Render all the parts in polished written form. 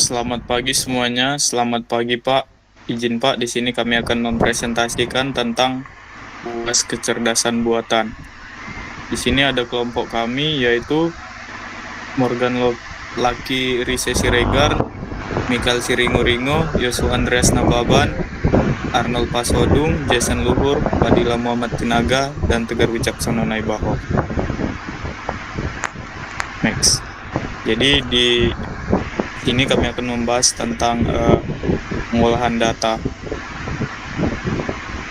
Selamat pagi semuanya. Selamat pagi, Pak. Izin, Pak, di sini kami akan mempresentasikan tentang UAS kecerdasan buatan. Di sini ada kelompok kami, yaitu Morgan Laki Rise Siregar, Mikael Siringo-Ringo, Yosua Andreas Nababan, Arnold Pasodung, Jason Luhur, Fadila Muhammad Tinaga, dan Tegar Wicaksono Naibaho. Next. Jadi di sini kami akan membahas tentang pengolahan data.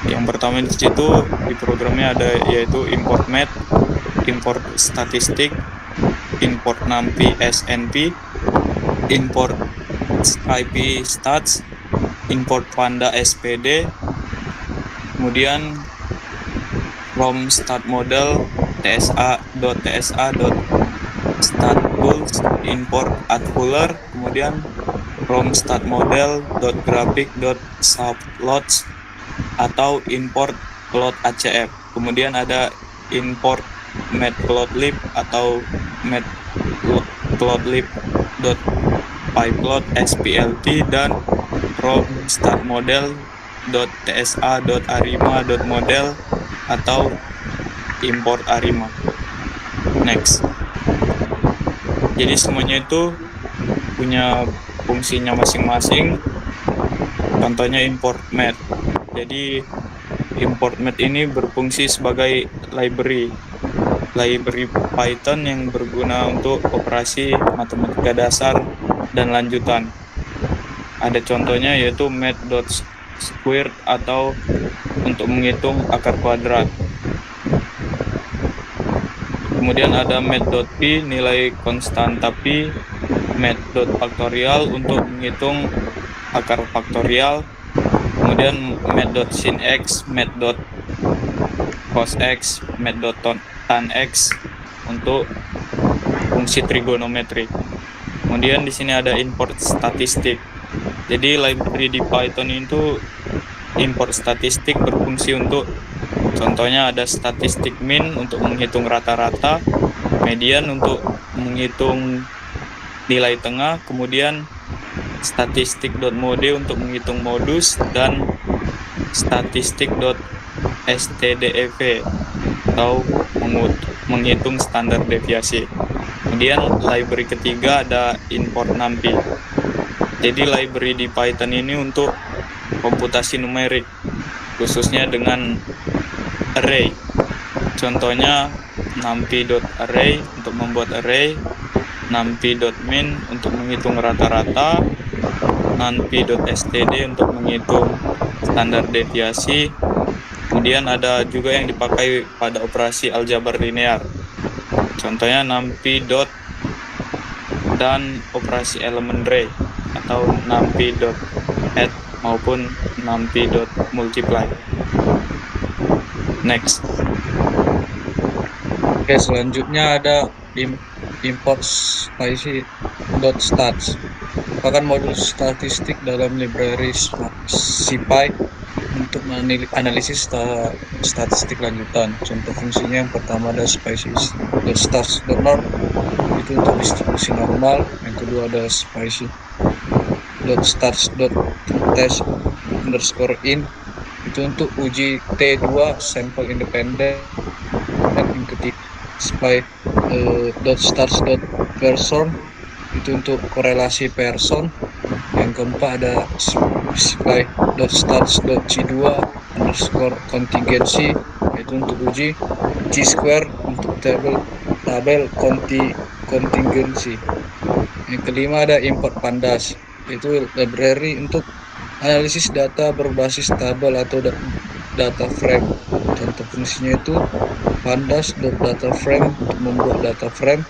Yang pertama di situ di programnya ada yaitu import math, import statistik, import numpy snp, import skype stats, import panda spd, kemudian from start model tsa.tsa.statTools, import adfuller, kemudian from start model.graphic.subplots atau import plot ACF. Kemudian ada import matplotlib atau matplotlib.pyplot splt dan from start model.tsa.arima.model atau import arima. Next. Jadi semuanya itu punya fungsinya masing-masing. Contohnya import math. Jadi import math ini berfungsi sebagai library Python yang berguna untuk operasi matematika dasar dan lanjutan. Ada contohnya yaitu math.squared atau untuk menghitung akar kuadrat. Kemudian ada math.p nilai konstanta pi, math.factorial untuk menghitung akar faktorial. Kemudian math.sinx, math.cosx, math.tanx untuk fungsi trigonometri. Kemudian di sini ada import statistik. Jadi library di Python itu import statistik berfungsi untuk contohnya ada statistik min untuk menghitung rata-rata, median untuk menghitung nilai tengah, kemudian statistik.mode untuk menghitung modus, dan statistik.stdev atau menghitung standar deviasi. Kemudian library ketiga ada import numpy. Jadi library di Python ini untuk komputasi numerik, khususnya dengan array. Contohnya numpy.array untuk membuat array, numpy.min untuk menghitung rata-rata, numpy.std untuk menghitung standar deviasi. Kemudian ada juga yang dipakai pada operasi aljabar linear. Contohnya numpy. Dan operasi elemen array atau numpy.add maupun numpy.multiply. Next. Oke, selanjutnya ada import spicy.stats, merupakan modul statistik dalam library SciPy untuk menganalisis statistik lanjutan. Contoh fungsinya yang pertama ada spicy.stats.norm, itu untuk distribusi normal. Yang kedua ada spicy.stats.test_in, itu untuk uji T2 sampel independen. Yang ketiga spy.stats.person, itu untuk korelasi person. Yang keempat ada spy.stats.c2_contingency, itu untuk uji T-square untuk tabel contingency. Yang kelima ada import pandas, itu library untuk analisis data berbasis tabel atau data frame. Contoh fungsinya itu pandas.dataframe untuk membuat data frame,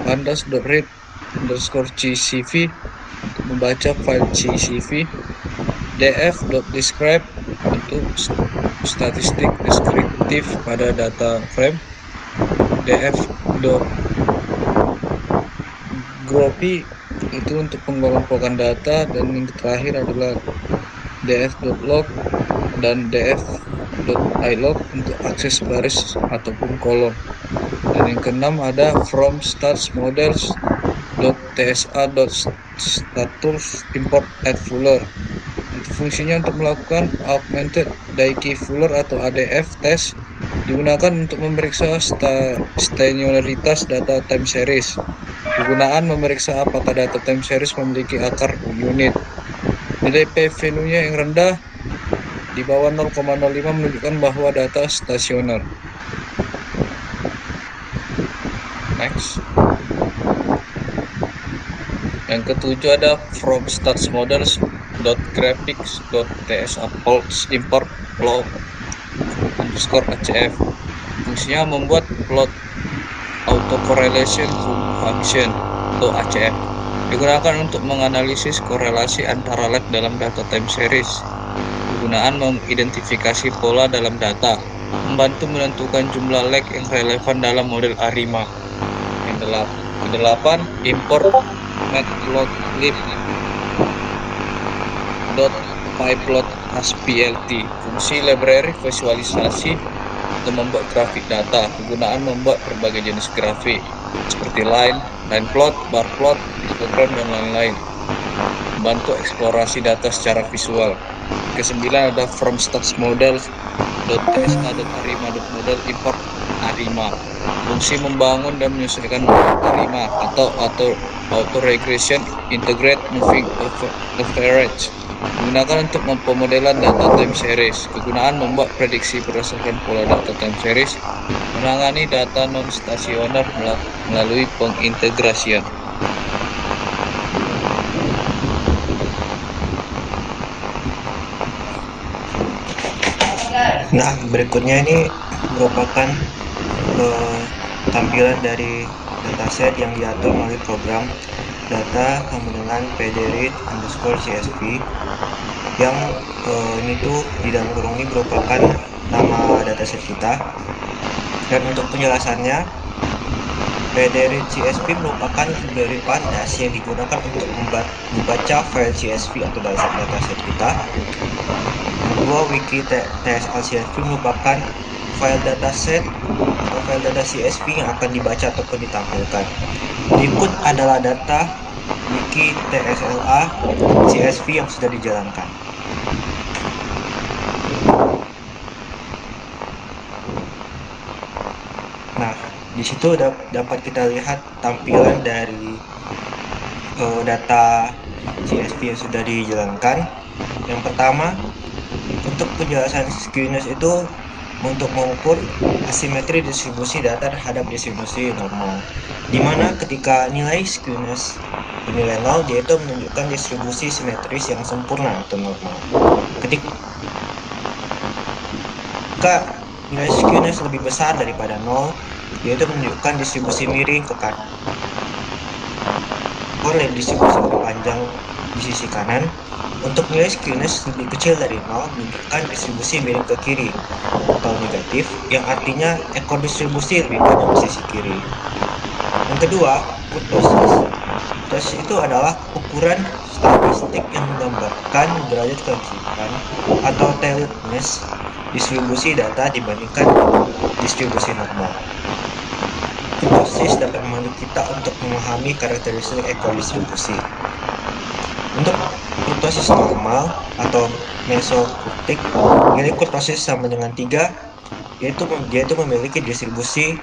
pandas.read_CSV untuk membaca file CSV, df.describe untuk statistik deskriptif pada data frame, df.groupy itu untuk pengelompokan data, dan yang terakhir adalah df.log dan df.ilog untuk akses baris ataupun kolom. Dan yang keenam ada from stats models .tsa.status import add fuller. Fungsinya untuk melakukan augmented Dikey Fuller atau ADF test digunakan untuk memeriksa stenolaritas data time series. Kegunaan memeriksa apakah data time series memiliki akar unit. Nilai p-value-nya yang rendah di bawah 0,05 menunjukkan bahwa data stasioner. Next. Yang ketujuh ada from stats models .graphics.tsa plots import plot _acf. Fungsinya membuat plot autocorrelation function atau ACF. Digunakan untuk menganalisis korelasi antara lag dalam data time series. Kegunaan mengidentifikasi pola dalam data, membantu menentukan jumlah lag yang relevan dalam model ARIMA. Yang kedelapan, import matplotlib .pyplot as PLT. Fungsi library visualisasi untuk membuat grafik data. Kegunaan membuat berbagai jenis grafik seperti line plot, bar plot, histogram, dan lain-lain. Membantu eksplorasi data secara visual. Kesembilan ada from stats model .tsa.arima.model import ARIMA. Fungsi membangun dan menyesuaikan ARIMA atau auto regression integrate moving average. Digunakan untuk pemodelan data time series. Kegunaan membuat prediksi berdasarkan pola data time series, menangani data non-stasioner melalui pengintegrasian. Nah, berikutnya ini merupakan tampilan dari dataset yang diatur melalui program data dengan pdread_csv yang ini tuh di dalam kurung ini merupakan nama dataset kita. Dan untuk penjelasannya, pdread_csv merupakan library pandas yang digunakan untuk membaca file CSV atau dataset kita. Kedua, wiki tsl_csv merupakan file dataset atau file data CSV yang akan dibaca ataupun ditampilkan. Berikut adalah data wiki tsla CSV yang sudah dijalankan. Nah, di situ dapat kita lihat tampilan dari data CSV yang sudah dijalankan. Yang pertama, untuk penjelasan skewness itu untuk mengukur asimetri distribusi data terhadap distribusi normal, di mana ketika nilai skewness bernilai 0, yaitu menunjukkan distribusi simetris yang sempurna atau normal. Ketika nilai skewness lebih besar daripada 0, yaitu menunjukkan distribusi miring ke kanan. Oleh distribusi lebih panjang di sisi kanan. Untuk nilai skewness lebih kecil dari 0 menunjukkan distribusi miring ke kiri atau negatif, yang artinya ekor distribusi lebih panjang di sisi kiri. Yang kedua, kurtosis. Kurtosis itu adalah ukuran statistik yang menggambarkan derajat kelicikan atau tailoredness distribusi data dibandingkan distribusi normal. Kurtosis dapat membantu kita untuk memahami karakteristik ekor distribusi. Untuk kurtosis normal atau mesokurtik, nilai kurtosis sama dengan 3, yaitu memiliki distribusi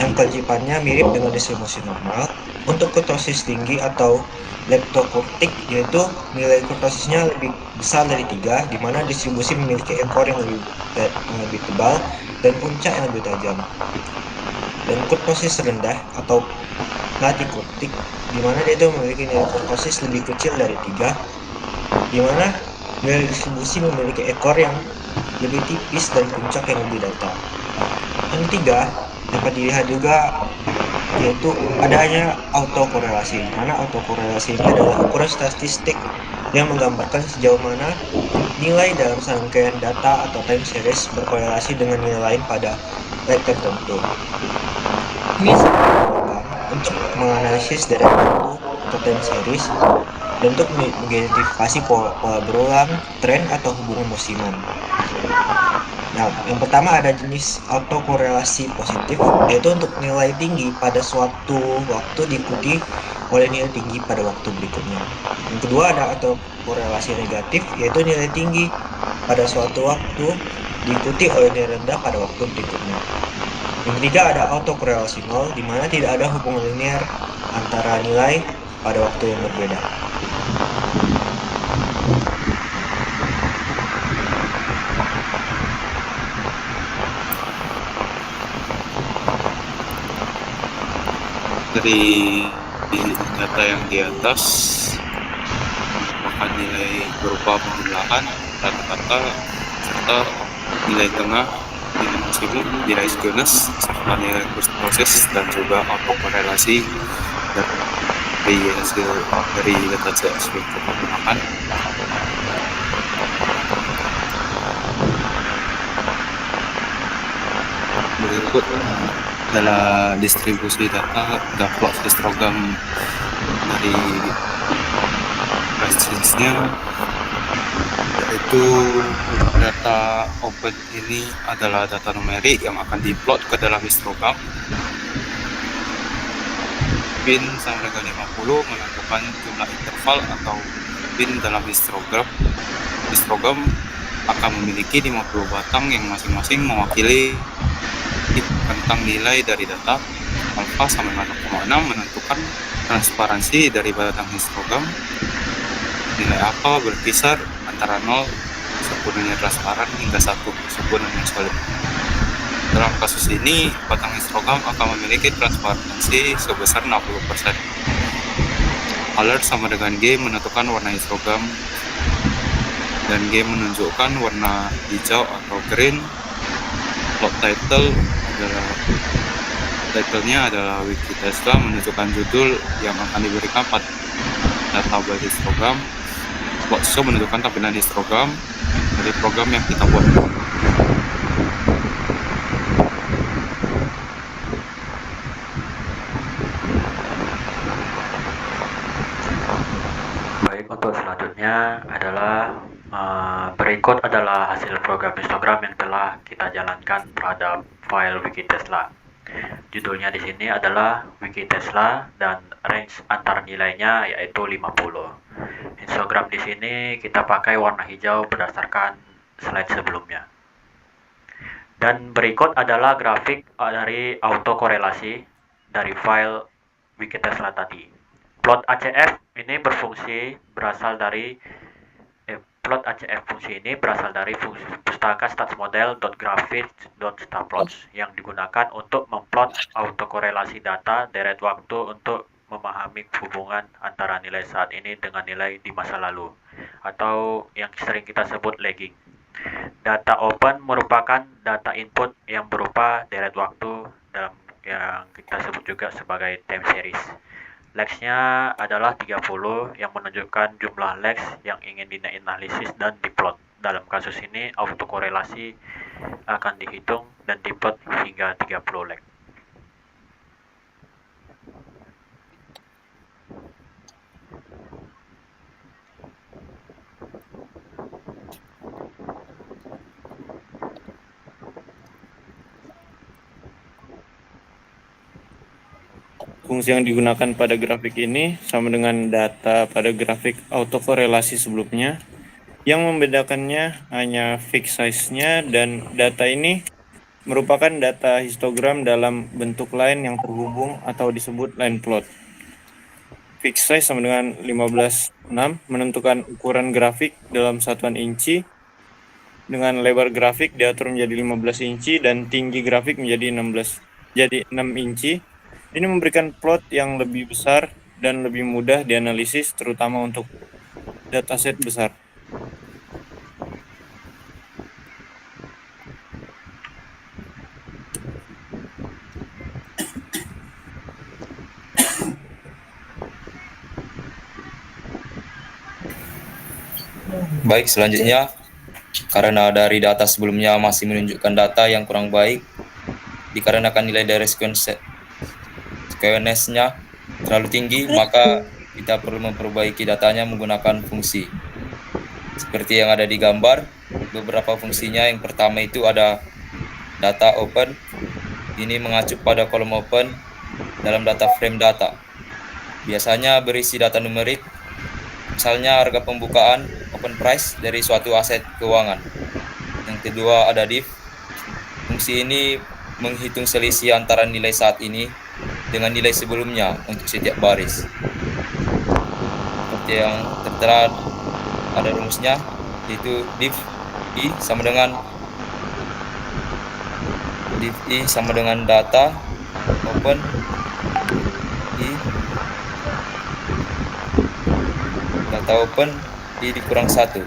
yang kelicikannya mirip dengan distribusi normal. Untuk kurtosis tinggi atau leptokurtik, yaitu nilai kurtosisnya lebih besar dari 3, di mana distribusi memiliki ekor yang lebih tebal dan puncak yang lebih tajam. Dan kurtosis rendah atau latikurtik, di mana dia itu memiliki nilai kurtosis lebih kecil dari 3, di mana nilai distribusi memiliki ekor yang lebih tipis dan puncak yang lebih datar. Yang ketiga, dapat dilihat juga yaitu adanya autokorelasi, di mana autokorelasi ini adalah ukuran statistik yang menggambarkan sejauh mana nilai dalam serangkaian data atau time series berkorelasi dengan nilai lain pada lag tertentu. Ini untuk menganalisis data baru atau time series dan untuk mengidentifikasi pola berulang, tren, atau hubungan musiman. Nah, yang pertama ada jenis autokorelasi positif, yaitu untuk nilai tinggi pada suatu waktu diikuti oleh nilai tinggi pada waktu berikutnya. Yang kedua ada autokorelasi negatif, yaitu nilai tinggi pada suatu waktu diikuti oleh nilai rendah pada waktu berikutnya. Yang ketiga ada autokorelasi nol, di mana tidak ada hubungan linear antara nilai pada waktu yang berbeda. Dari data yang di atas merupakan nilai berupa pembelaan rata-rata serta nilai tengah, nilai maksimum, nilai skewness, serta nilai proses dan juga autokorelasi dari hasil dari data set yang kita gunakan. Berikut adalah distribusi data dan plot histogram dari questions-nya, yaitu data open ini adalah data numerik yang akan diplot ke dalam histogram. Bin sama dengan 50 menentukan jumlah interval atau bin dalam histogram. Histogram akan memiliki 50 batang yang masing-masing mewakili tentang nilai dari data. Alpha sama dengan 0,6 menentukan transparansi dari batang histogram. Nilai alpha berkisar antara 0 sepenuhnya transparan hingga 1 sepenuhnya solid. Dalam kasus ini, batang histogram akan memiliki transparansi sebesar 60%. Alert sama dengan G menentukan warna histogram dan G menunjukkan warna hijau atau green. Plot title-nya adalah Wikitesla menunjukkan judul yang akan diberikan pada tabel histogram. Plot show menunjukkan tampilan histogram dari program yang kita buat. Baik, untuk selanjutnya adalah berikut adalah hasil program histogram yang telah kita jalankan terhadap file Wikitesla. Judulnya di sini adalah Wikitesla dan range antar nilainya yaitu 50. Histogram di sini kita pakai warna hijau berdasarkan slide sebelumnya. Dan berikut adalah grafik dari autokorelasi dari file Wikitesla tadi. Plot ACF ini berasal dari fungsi pustaka statsmodel.graphics.statplots yang digunakan untuk memplot autokorelasi data deret waktu untuk memahami hubungan antara nilai saat ini dengan nilai di masa lalu atau yang sering kita sebut lagging. Data open merupakan data input yang berupa deret waktu dalam yang kita sebut juga sebagai time series. Lex-nya adalah 30 yang menunjukkan jumlah lex yang ingin dianalisis dan diplot. Dalam kasus ini autokorelasi akan dihitung dan diplot hingga 30 lex. Fungsi yang digunakan pada grafik ini sama dengan data pada grafik autokorelasi sebelumnya. Yang membedakannya hanya fixed size-nya, dan data ini merupakan data histogram dalam bentuk line yang terhubung atau disebut line plot. Fixed size sama dengan 15,6 menentukan ukuran grafik dalam satuan inci, dengan lebar grafik diatur menjadi 15 inci dan tinggi grafik menjadi 6 inci. Ini memberikan plot yang lebih besar dan lebih mudah dianalisis, terutama untuk dataset besar. Baik, selanjutnya, karena dari data sebelumnya masih menunjukkan data yang kurang baik, dikarenakan nilai dari skewness-nya terlalu tinggi, maka kita perlu memperbaiki datanya menggunakan fungsi. Seperti yang ada di gambar, beberapa fungsinya. Yang pertama itu ada data open. Ini mengacu pada kolom open dalam data frame data. Biasanya berisi data numerik, misalnya harga pembukaan open price dari suatu aset keuangan. Yang kedua ada div. Fungsi ini menghitung selisih antara nilai saat ini dengan nilai sebelumnya untuk setiap baris. Seperti yang tertera ada rumusnya, yaitu div i sama dengan data open i data open i dikurang 1.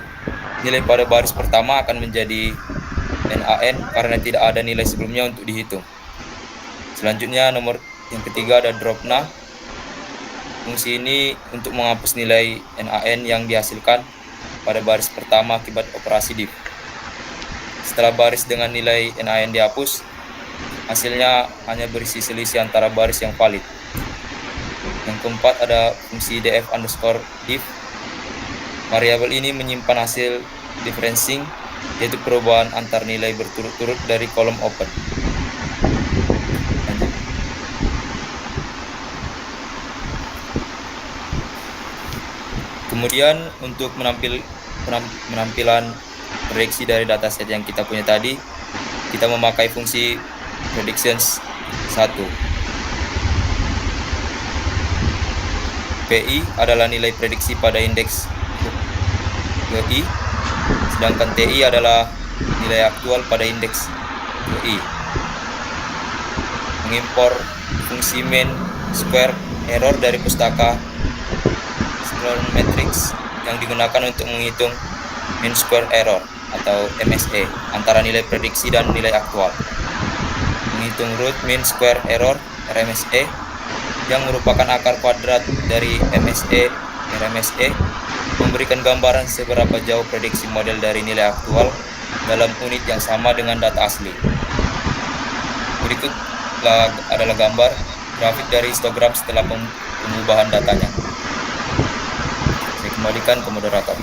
Nilai pada baris pertama akan menjadi NaN karena tidak ada nilai sebelumnya untuk dihitung. Selanjutnya nomor yang ketiga ada drop nah. Fungsi ini untuk menghapus nilai NaN yang dihasilkan pada baris pertama akibat operasi div. Setelah baris dengan nilai NaN dihapus, hasilnya hanya berisi selisih antara baris yang valid. Yang keempat ada fungsi df_div. Variabel ini menyimpan hasil differencing, yaitu perubahan antar nilai berturut-turut dari kolom open. Lanjut. Kemudian untuk penampilan prediksi dari dataset yang kita punya tadi, kita memakai fungsi predictions 1. PI adalah nilai prediksi pada indeks GI, sedangkan TI adalah nilai aktual pada indeks GI. Mengimpor fungsi mean square error dari pustaka Scikit Matrix yang digunakan untuk menghitung mean square error atau MSE antara nilai prediksi dan nilai aktual. Menghitung root mean square error RMSE yang merupakan akar kuadrat dari RMSE memberikan gambaran seberapa jauh prediksi model dari nilai aktual dalam unit yang sama dengan data asli. Berikut adalah gambar grafik dari histogram setelah perubahan datanya. Saya kembalikan ke moderator.